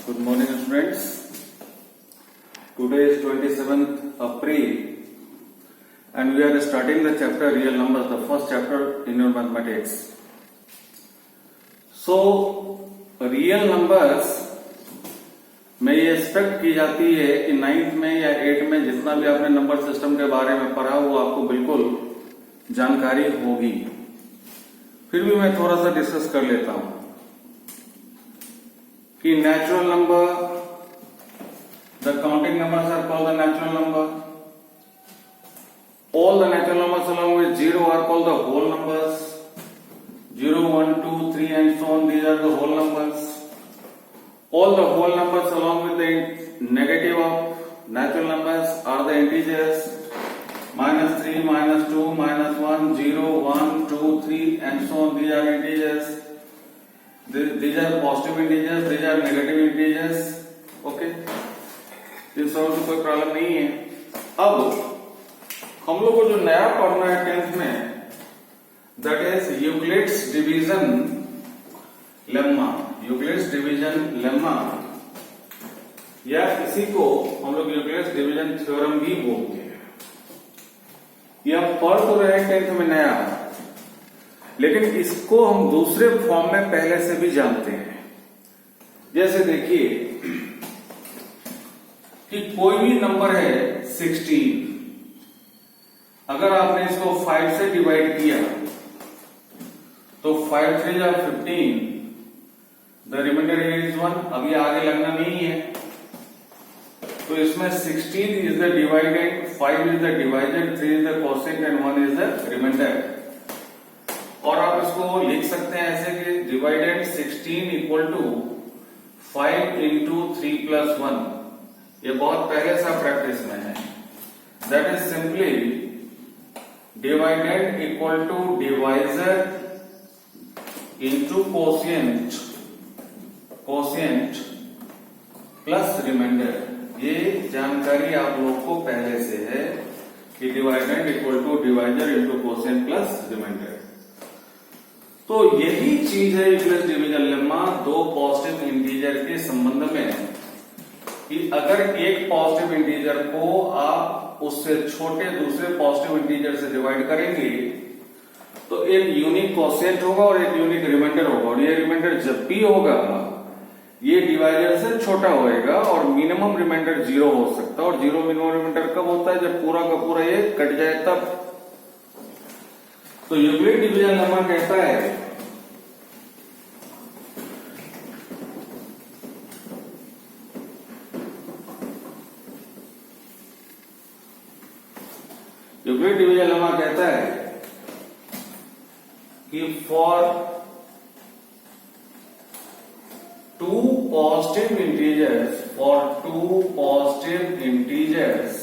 Good morning, students. Today is 27th April and we are starting the chapter real numbers, the first chapter in your mathematics. So, real numbers में ये expect की जाती है कि 9th में या 8th में जितना भी आपने नंबर सिस्टम के बारे में पढ़ा वो आपको बिल्कुल जानकारी होगी। फिर भी मैं थोड़ा सा डिस्कस कर लेता हूं कि natural number, the counting numbers are called the natural number, all the natural numbers along with 0 are called the whole numbers, 0, 1, 2, 3 and so on, these are the whole numbers. All the whole numbers along with the negative of natural numbers are the integers, -3, -2, -1, 0, 1, 2, 3 and so on, these are integers. These are positive integers, these are negative integers. Okay, इस सब कोई problem नहीं है। अब हम लोग को जो नया पढ़ना है 10th में, that is Euclid's division lemma. Euclid's division lemma या इसी को हम लोग यूक्लिड्स डिवीजन थ्योरम भी बोलते हैं। यह पढ़ तो रहे 10th में नया, लेकिन इसको हम दूसरे फॉर्म में पहले से भी जानते हैं। जैसे देखिए कि कोई भी नंबर है 16, अगर आपने इसको 5 से डिवाइड किया तो 5 3 जा 15, द रिमाइंडर इज 1। अभी आगे लगना नहीं है, तो इसमें 16 इज द डिवाइडेड, 5 इज द डिवाइडेड, 3 is the quotient and 1 is the remainder. और आप इसको लिख सकते हैं ऐसे कि डिवाइडेड 16 इक्वल टू 5 इंटू 3 प्लस 1। ये बहुत पहले से प्रैक्टिस में है। दैट इज सिंपली डिवाइडेड equal to divisor into quotient plus remainder. ये जानकारी आप लोग को पहले से है कि डिवाइडेड equal to divisor into quotient plus remainder. तो यही चीज है यूक्लिड्स डिवीजन लेम्मा दो पॉजिटिव इंटीजर के संबंध में, कि अगर एक पॉजिटिव इंटीजर को आप उससे छोटे दूसरे पॉजिटिव इंटीजर से डिवाइड करेंगे तो एक यूनिक कोशिएंट होगा और एक यूनिक रिमाइंडर होगा, और ये रिमाइंडर जब भी होगा ये डिवाइजर से छोटा होएगा और मिनिमम रिमाइंडर 0 हो सकता है। और 0 मिनिमम रिमाइंडर कब होता है? जब पूरा का पूरा ये कट जाए तब। तो यूक्लिड डिवीजन लेम्मा कहता है यूक्लिड डिवीजन लेम्मा कहता है कि for two positive integers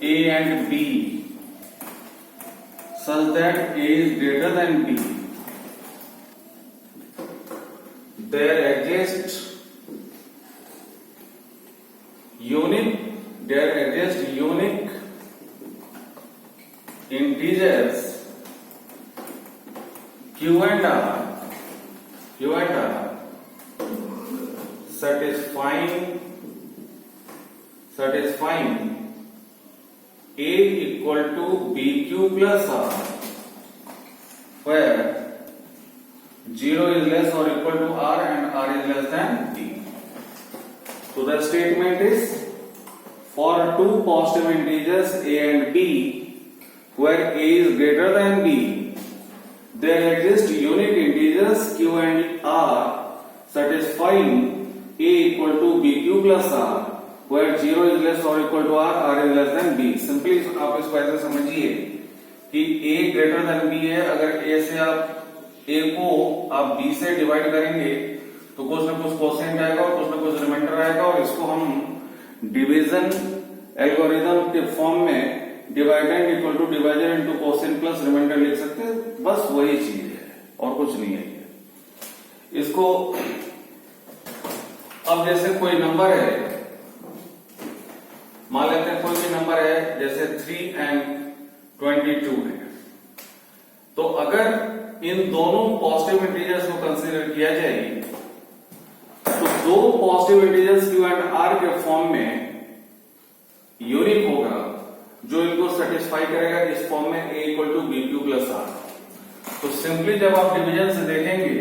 a and b such that a is greater than b, there exist unique integers q and r satisfying a equal to bq plus r, where 0 is less or equal to r and r is less than b. So the statement is, for two positive integers a and b where a is greater than b, there exist unique integers q and r satisfying a equal to bq plus r, where 0 is less or equal to r, r is less than b. Simply आप इसको ऐसे समझिए कि a greater than b है। अगर a से आप a को आप b से डिवाइड करेंगे तो कुछ ना कुछ कोसेंट आएगा और कुछ ना कुछ रिमाइंडर आएगा, और इसको हम डिवीजन एल्गोरिथम के फॉर्म में डिवाइडेड equal to divisor into quotient plus remainder लिख सकते हैं। बस वही चीज है और कुछ नहीं है। इसको अब जैसे कोई नंबर है, मान लेते हैं कोई भी नंबर है जैसे 3 and 22 है, तो अगर इन दोनों पॉजिटिव इंटीजर्स को कंसीडर किया जाए दो positive integers q and r के फॉर्म में यूनिक होगा जो इनको सेटिस्फाई करेगा इस फॉर्म में a equal to b q plus r. तो सिंपली जब आप डिवीजन से देखेंगे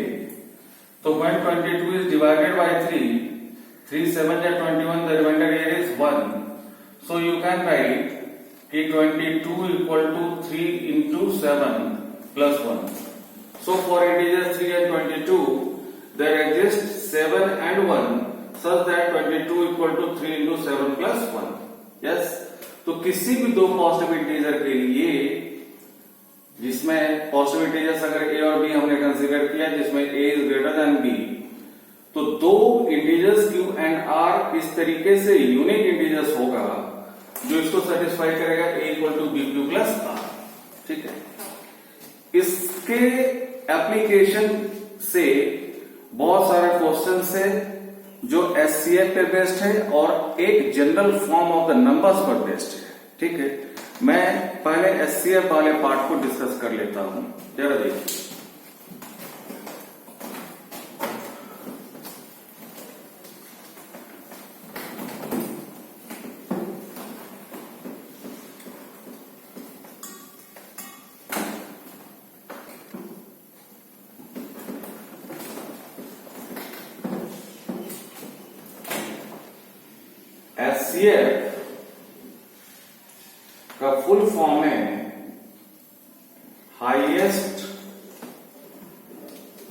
तो when 22 is divided by 3 7 या 21, the remainder here is 1, so you can write कि 22 equal to 3 into 7 plus 1. So for integers 3 and 22 there exists 7 and 1 such that 22 equal to 3 into 7 plus 1. Yes, तो किसी भी दो positive integer के लिए जिसमें positive integers अगर a और b हमने कंसीडर किया जिसमें a is greater than b, तो दो इंटीजर्स q एंड r इस तरीके से यूनिक इंटीजर्स होगा जो इसको सेटिस्फाई करेगा a equal to b q plus r. ठीक है, इसके एप्लीकेशन से बहुत सारे क्वेश्चंस है जो एचसीएफ पे बेस्ड है और एक general form of the numbers पर बेस्ड है। ठीक है, मैं पहले एचसीएफ वाले पार्ट को डिस्कस कर लेता हूं, जरा देखिए। एचसीएफ का फुल फॉर्म है हाईएस्ट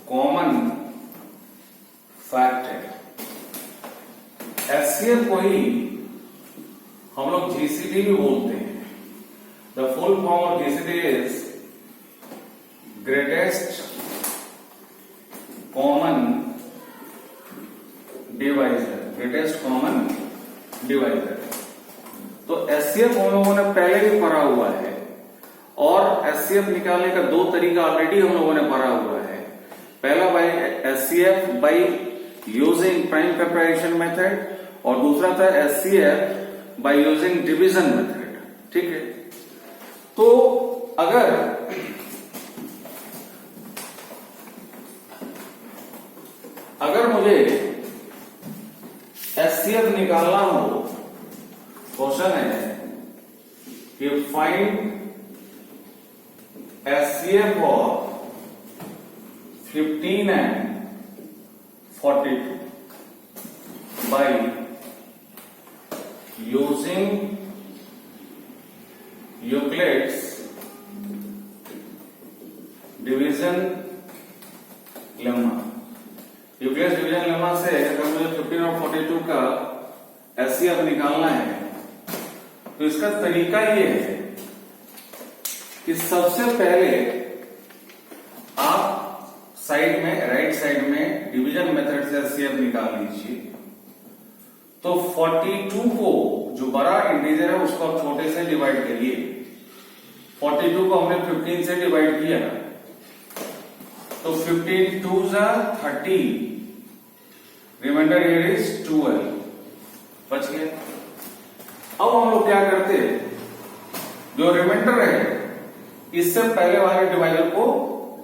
कॉमन फैक्टर। एचसीएफ को ही हम लोग जीसीडी भी बोलते हैं। The full form of GCD is greatest common divisor. Greatest common divisor. तो एचसीएफ हम लोगों ने पहले भी पढ़ा हुआ है और एचसीएफ निकालने का दो तरीका ऑलरेडी हम लोगों ने पढ़ा हुआ है। पहला by HCF by using prime factorization method और दूसरा था HCF by using division method. ठीक है, तो अगर मुझे एचसीएफ निकालना हो, क्वेश्चन है कि find HCF of 15 and 42 by using Euclid's division lemma. Euclid's division lemma से अगर मुझे 15 और 42 का एचसीएफ निकालना है तो इसका तरीका ये है कि सबसे पहले आप साइड में राइट साइड में डिवीजन मेथड से एचसीएफ निकाल लीजिए। तो 42 को जो बड़ा इंटीजर है उसको आप छोटे से डिवाइड करिए। 42 को हमने 15 से डिवाइड किया तो 15 2 जा 30, रिमाइंडर हियर इज 12, बच गया। अब हम लोग क्या करते हैं, जो रिमाइंडर है इससे पहले वाले डिवाइजर को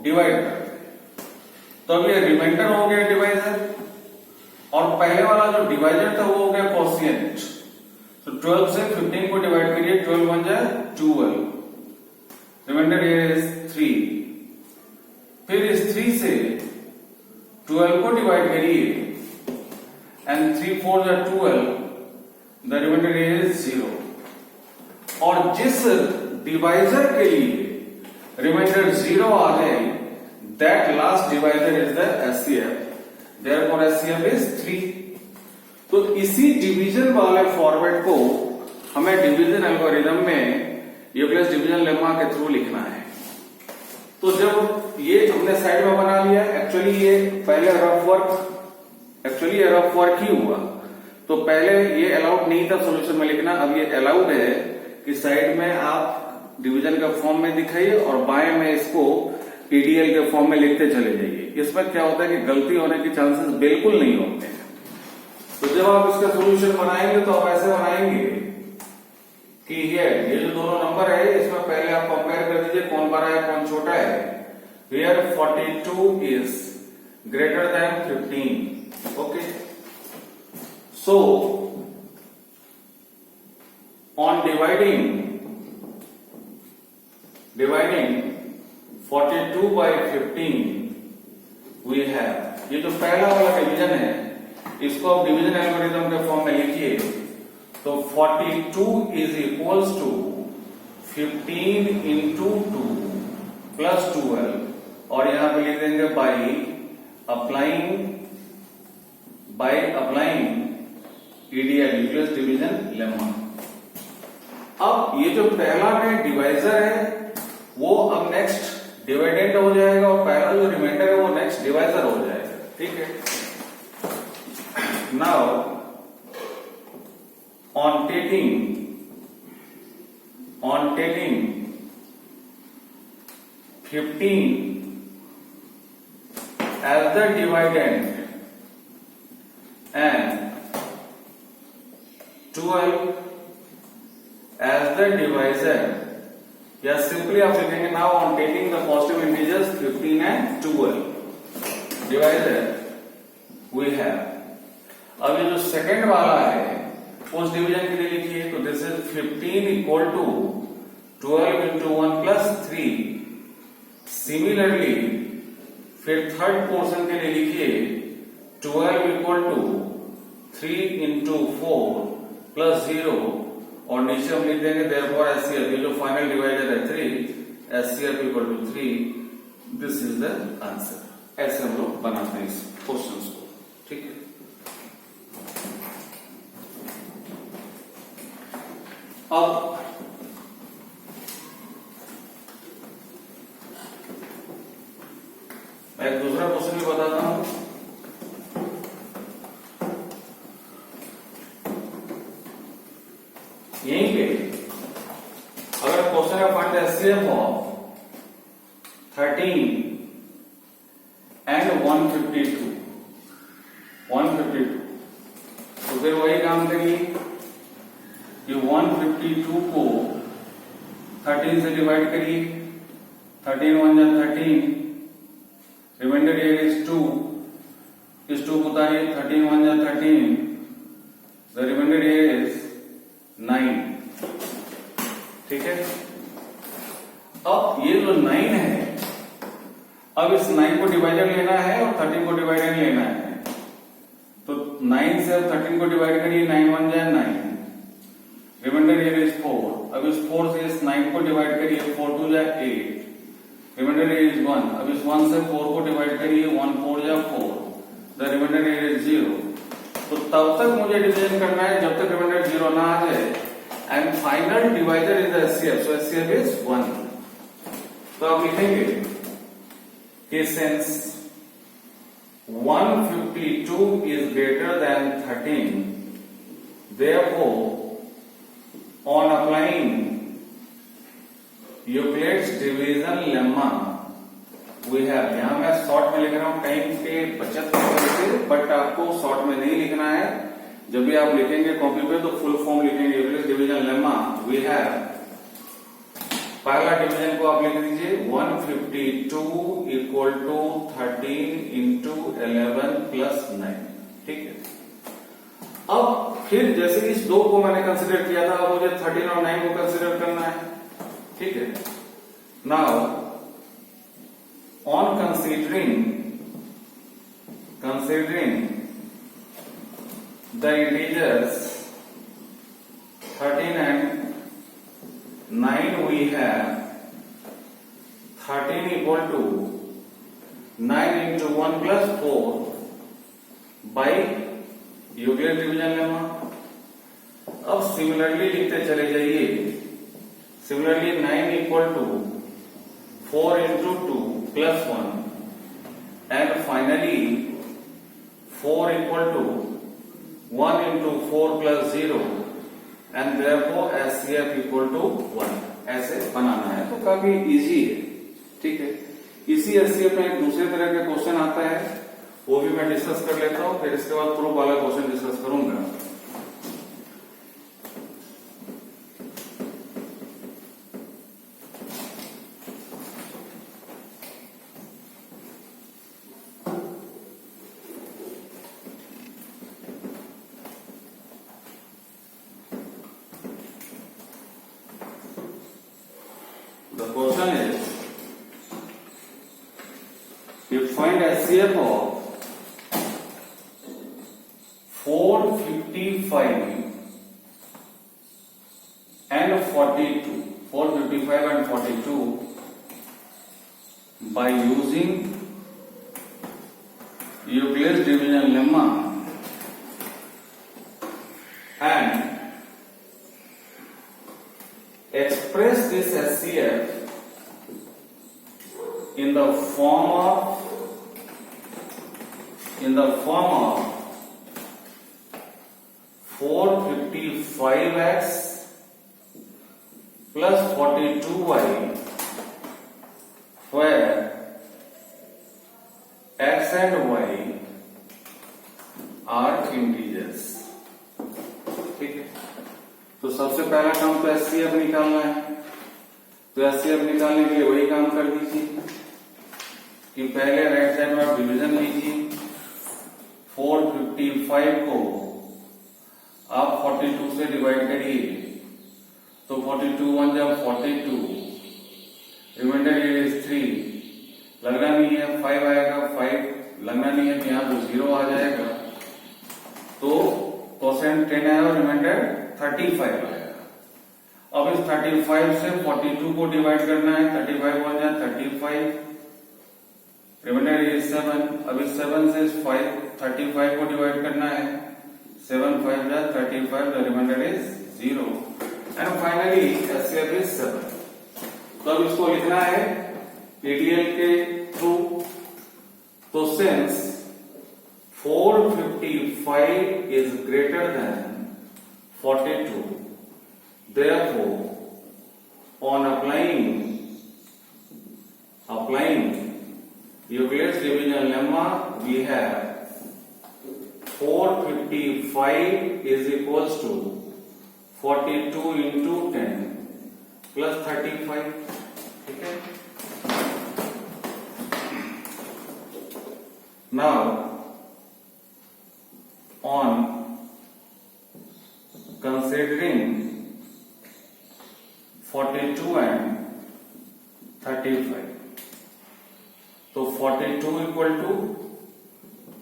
डिवाइड करते हैं। तो अब ये रिमाइंडर हो गया डिवाइजर और पहले वाला जो डिवाइजर था वो हो गया कोशिएंट। तो 12 से 15 को डिवाइड करिए, 12 बन जाए 12, रिमाइंडर हियर इज 3। फिर इस 3 से 12 को डिवाइड करिए एंड 3 4 जा 12, द रिमाइंडर इज 0। और जिस डिवाइजर के लिए रिमाइंडर 0 आ जाए that last divisor is the HCF. Therefore HCF is 3। तो इसी डिवीजन वाले फॉर्मेट को हमें डिवीजन एल्गोरिथम में यूक्लिड्स डिवीजन लेम्मा के थ्रू लिखना है। तो जब ये हमने साइड में बना लिया, एक्चुअली ये पहले रफ वर्क ही हुआ। तो पहले ये अलाउड नहीं था सॉल्यूशन में लिखना, अब ये अलाउड है कि साइड में आप डिवीजन के फॉर्म में दिखाइए और बाएं में इसको ईडीएल के फॉर्म में लिखते चले जाइए। इसमें क्या होता है कि गलती होने के चांसेस बिल्कुल नहीं होते हैं। तो जब आप इसका सॉल्यूशन बनाएंगे तो आप ऐसे बनाएंगे कि ये जो दोनों नंबर है इसमें पहले आप कंपेयर कर दीजिए कौन बड़ा है कौन छोटा है। Here 42 is greater than 15. Okay, So on dividing 42 by 15 we have, ये जो पहला वाला डिवीजन है इसको आप डिवीजन एल्गोरिथम के फॉर्म में लिखिए तो 42 is equals to 15 into 2 plus 12 और यहां पे लिख देंगे by applying EDI nucleus division lemma. अब ये जो पहला में डिवाइजर है वो अब नेक्स्ट डिवाइडेंड हो जाएगा और पहला जो रिमाइंडर है वो नेक्स्ट डिवाइजर हो जाएगा, ठीक है। Now on taking 15 as the dividend and 12 as the divisor, या सिंपली आप लिखेंगे now on taking the positive integers 15 and 12 divisor we have। अब ये जो सेकेंड वाला है उस डिवीजन के लिए लिखिए तो this is 15 equal to 12 into 1 plus 3। Similarly फिर थर्ड पोर्शन के लिए लिखिए 12 इक्वल टू 3 इंटू 4 प्लस 0 और नीचे हम लिख देंगे देयरफॉर एचसीएफ, ये जो फाइनल डिवाइडर है 3, HCF equal to 3। This is the answer. ऐसे हम लोग बनाते हैं इस क्वेश्चन को, ठीक है। अब मैं एक दूसरा क्वेश्चन भी बताता हूं। यहीं पे अगर क्वेश्चन है find the HCF of 13 and 152 तो फिर वही काम करिए, ये 152 को 13 से डिवाइड करिए, 13 1 जा 13, रिमाइंडर हियर इज 2, इस 2 को उतारिए, 13 1 जा 13, द रिमाइंडर हियर इज 9, ठीक है। अब ये जो 9 है, अब इस 9 को डिवाइडर लेना है और 13 को डिवाइडर लेना है, तो 9 से 13 को डिवाइड करिए, 9 1 जा 9, रिमाइंडर हियर इज 4। अब इस 4 से इस 9 को डिवाइड करिए, 4 2 जा 8, रिमाइंडर हियर इज 1। अब इस 1 से 4 को डिवाइड करिए, 1 4 जा 4, द रिमाइंडर हियर इज 0। तो तब तक मुझे डिवीजन करना है जब तक रिमाइंडर 0 ना आ जाए and final divisor is HCF, so HCF is 1। तो आप लिखेंगे कि since 152 is greater than 13, therefore on applying Euclid's division lemma we have, यहां मैं शॉर्ट में लिख रहा हूं टाइम के बचत की वजह से, बट आपको शॉर्ट में नहीं लिखना है। जब भी आप लिखेंगे कॉपी पे तो फुल फॉर्म लिखेंगे Euclid division lemma we have. पहला डिवीजन को आप लिख दीजिए 152 इक्वल टू 13 इंटू 11 प्लस 9, ठीक है। अब फिर जैसे इस 2 को मैंने कंसिडर किया था, अब मुझे 13 और 9 को कंसिडर करना है, ठीक है। Now on considering the integers 13 and 9 we have 13 equal to 9 into 1 plus 4 by Euclid division lemma. अब सिमिलरली लिखते चले जाइए, similarly 9 equal to 4 into 2 plus 1 and finally 4 equal to 1 into 4 plus 0 and therefore HCF equal to 1। ऐसे बनाना है तो काफी easy है, ठीक है। इसी एचसीएफ में एक दूसरे तरह का क्वेश्चन आता है, वो भी मैं डिस्कस कर लेता हूं, फिर इसके बाद प्रूफ वाला क्वेश्चन डिस्कस करूंगा। You find HCF of 455 and 42. 455 and 42 by using Euclid's division lemma and express this HCF in the form of 455x plus 42y, where x and y are integers. ठीक है, तो सबसे पहला काम तो HCF निकालना है। तो HCF निकालने के लिए वही काम कर दीजिए कि पहले राइट साइड में आप डिवीजन लीजिए। 455 को आप 42 से डिवाइड करिए, तो 42 1 जब 42, रिमाइंडर इज 3, लगना नहीं है 5 आएगा, 5 लगना नहीं है, यहाँ तो 0 आ जाएगा, तो कोसेंट 10 आएगा, रिमाइंडर 35 आएगा। अब इस 35 से 42 को डिवाइड करना है, 35 1 जाए 35, रिमाइंडर इज 7। अब इस 7 से 35 को डिवाइड करना है, 7 5 जाए 35, the remainder is 0 and finally HCF is 7। तो अब इसको लिखना है ADL के थ्रू। तो since 455 is greater than 42, therefore on applying Euclid's division lemma, we have 455 is equals to 42 into 10 plus 35. ठीक है, now on considering 42 and 35, तो 42 इक्वल टू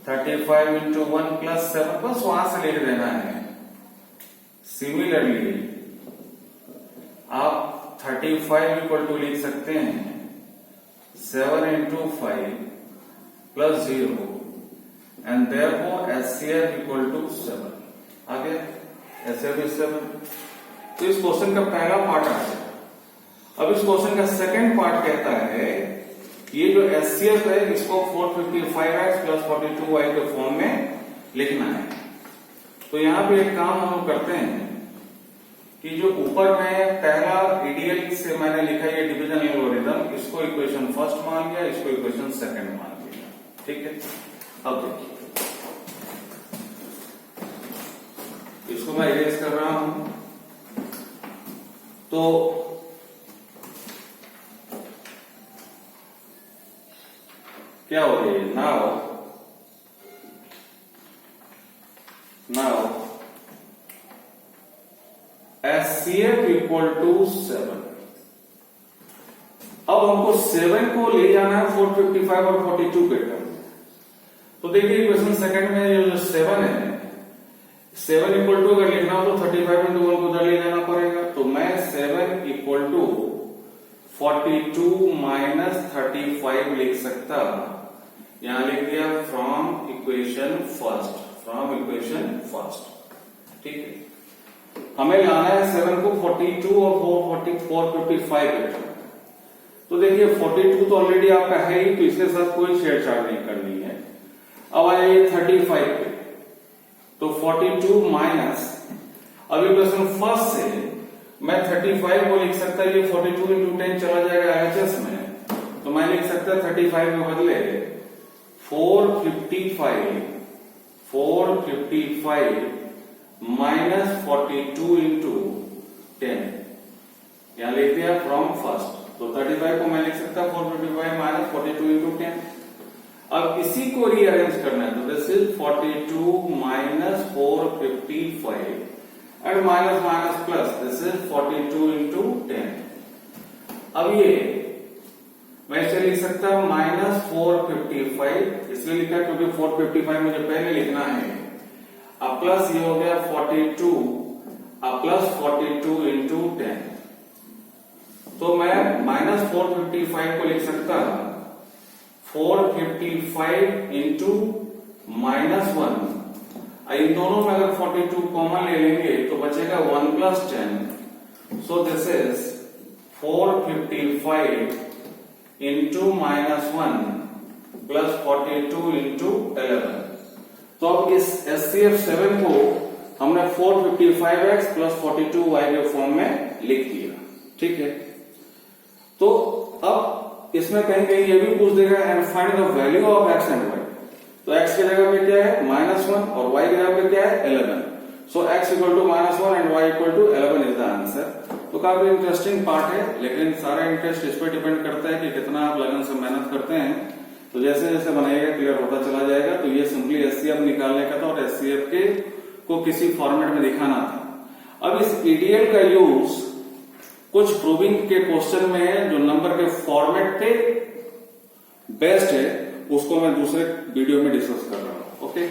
35 इंटू 1 प्लस 7, बस वहां से लिख देना है। सिमिलरली आप 35 इक्वल टू लिख सकते हैं 7 into 5 plus 0 and therefore HCF equal to 7 आ गया। HCF is 7। तो इस क्वेश्चन का पहला पार्ट आ गया। अब इस क्वेश्चन का सेकंड पार्ट कहता है ये जो HCF है इसको 455x प्लस 42y के फॉर्म में लिखना है। तो यहां पे एक काम हम करते हैं कि जो ऊपर में पहला ADL से मैंने लिखा ये डिवीजन एल्गोरिथम, इसको इक्वेशन फर्स्ट मान लिया, इसको इक्वेशन सेकंड मान लिया। ठीक है, अब देखिए इसको मैं इरेज कर रहा हूं। तो क्या हो रही है नाउ HCF इक्वल टू 7। अब हमको 7 को ले जाना है 455 और 42 के टर्म। तो देखिए इक्वेशन सेकंड में जो 7 है, 7 इक्वल टू अगर लिखना हो तो 35 इंटू 1 को उधर ले जाना पड़ेगा। तो मैं 7 इक्वल टू 42 माइनस 35 लिख सकता, यहां लिख दिया फ्रॉम इक्वेशन फर्स्ट। ठीक है, हमें लाना है 7 को 42 और 455 के टर्म। तो देखिए 42 तो ऑलरेडी आपका है ही, तो इसके साथ कोई छेड़छाड़ नहीं करनी है। अब आइए 35 पे, तो 42 माइनस, अब इक्वेशन फर्स्ट से मैं 35 को लिख सकता है, ये 42 इंटू 10 चला जाएगा LHS में, तो मैं लिख सकता 35 के बदले 455 माइनस 42 इंटू 10, यहां लिख दिया फ्रॉम फर्स्ट। तो 35 को मैं लिख सकता 455 माइनस 42 इंटू 10। अब इसी को रीअरेंज करना है, तो this is 42 minus 455 and minus minus plus, this is 42 into 10। अब ये मैं इसे लिख सकता हूं माइनस 455 455 इसलिए लिखा क्योंकि 455 मुझे पहले लिखना है। अब प्लस ये हो गया 42, अब प्लस 42 इंटू 10, तो मैं माइनस 455 को लिख सकता 455 इंटू -1। इन दोनों में अगर 42 कॉमन ले लेंगे तो बचेगा 1 plus 10, so this is 455 into -1 plus 42 into 11। तो अब इस SCF 7 को हमने 455x प्लस 42y के फॉर्म में लिख दिया, ठीक है। तो अब इसमें कहीं कहीं ये भी पूछ देगा and find the value of x and y। तो x की जगह पे क्या है -1 और y की जगह पे क्या है 11। So x equal to -1 and y equal to 11 is the answer. तो काफी इंटरेस्टिंग पार्ट है, लेकिन सारा इंटरेस्ट इस पर डिपेंड करता है कि कितना आप लगन से मेहनत करते हैं। तो जैसे जैसे बनाइएगा क्लियर होता चला जाएगा। तो ये सिंपली SCF निकालने का था और SCF के को किसी फॉर्मेट में दिखाना था। अब इस EDL का यूज कुछ प्रूविंग के क्वेश्चन में है जो नंबर के फॉर्मेट पे बेस्ट है, उसको मैं दूसरे वीडियो में डिस्कस कर रहा हूं। ओके।